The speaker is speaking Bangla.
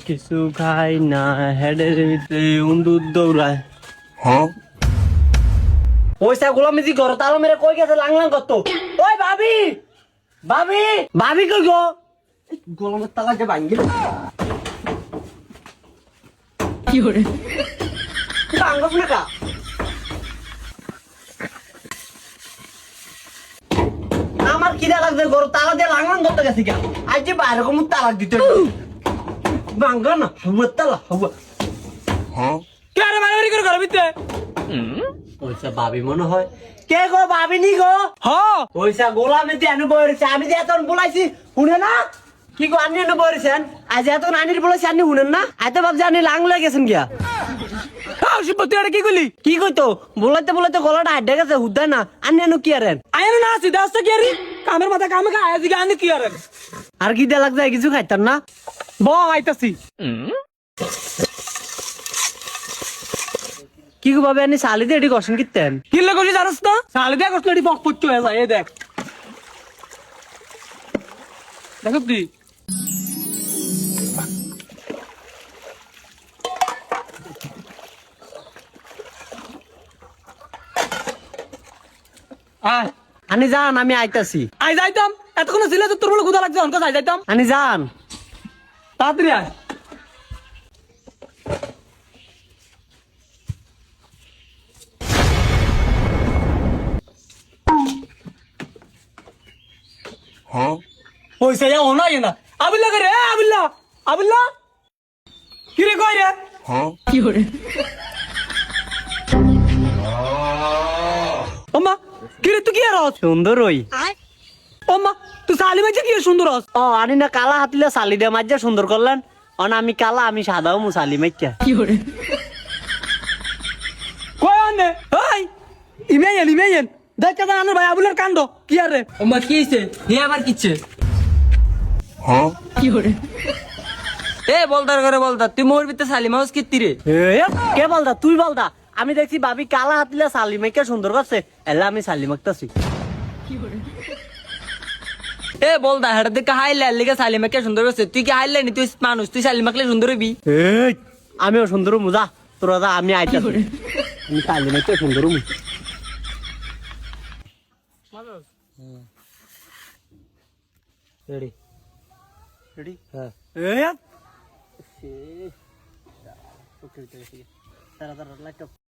কিছু খাই না, হেডের ভিতরে উন্দুর দৌড়ায়। হ্যাঁ পয়সা গুলো মিজি ঘর তালো মেরে কই গেছে লাংলাং করতো। ওই ভাবি, ভাবি, ভাবি কই গো? গোলামের তালা যে ভাঙ্গি কি করে ভাঙ্গব না কা? আমার কিরা লাগবে ঘর তালা দিয়ে লাংলাং করতে গেছি কেন? আজ যে বাইরে কম তালাক দিতে ভাঙ্গা না হবো তালা হবো। হ্যাঁ কে আরে মারামারি করে ঘর ভিতরে পয়সা ভাবি মনে হয়। কে গো ভাবি নি গো? হ্যাঁ পয়সা গোলামে দিয়ে এনে বইরেছে, আমি যে এত বলাইছি শুনে না। কি গো আনি এনে বইরেছেন? আজ এত নানির বলেছি আপনি শুনেন না? আজ তো ভাবছি আপনি লাং গেছেন গিয়া। তুই এটা কি করলি কি কইতো বলাইতে বলাইতে গলাটা হাড্ডে গেছে হুদায় না। আনি এনে কি আরেন? আয়ন না সিধা আসতে কি আরে কামের মাথা কামে খায় আজকে আনি কি আরে আর কি দেয়া লাগছে কিছু খাইতাম না। ব আইতাছি কি গো ভাবে আপনি শালিতে এটি কষ্ট কিতেন? কি লাগলি জানাস না সালে দেখ কসলটি বক পুচ্ছ হয়ে যায় এই দেখ দেখো তুই আয় আনি যান আমি আইতাছি। আই যাইতাম এতক্ষণ ছিল তো তোর বলে গুদা লাগছে অনকা যাই যাইতাম আনি যান। তাড়াতাড়ি আয় হ্যাঁ পয়সা যা ওনা না আবিল্লা করে আবিল্লা আবিল্লা কি রে কই রে হ্যাঁ কি করে ওমা কি রে তুই কি আর সুন্দর ওই। ওমা তুই সালি মাঝে কি সুন্দর আস ও আনি না কালা হাতিলে শালি দিয়ে মাঝে সুন্দর করলেন। অন আমি কালা আমি সাদাও মু শালি মাইকা। কি করে কই আনে ওই ইমেন দেখ কেন আনার ভাই আবুলের কাণ্ড কি আর রে ওমা কি হইছে হে আবার কিচ্ছে হ্যাঁ কি করে এ বলদার করে বলদা তুই মোর ভিতরে সালি মাউস কিত্তি রে কে বলদা? তুই বলদা। আমি দেখছি ভাবি কালা হাতিলে শালি মাইকা সুন্দর করছে, এলা আমি শালি মাখতাছি। এ বলদা হেটা দেখে হাইলে লিগে সালি মাকে সুন্দর হচ্ছে তুই কি হাইলে নি তুই মানুষ তুই সালি মাকলে সুন্দর হবি এই আমিও সুন্দর মুজা তোরা যা আমি আইতাছি। আমি শালি মাইকা সুন্দর মু। রেডি রেডি হ্যাঁ। ওকে তারা লাইট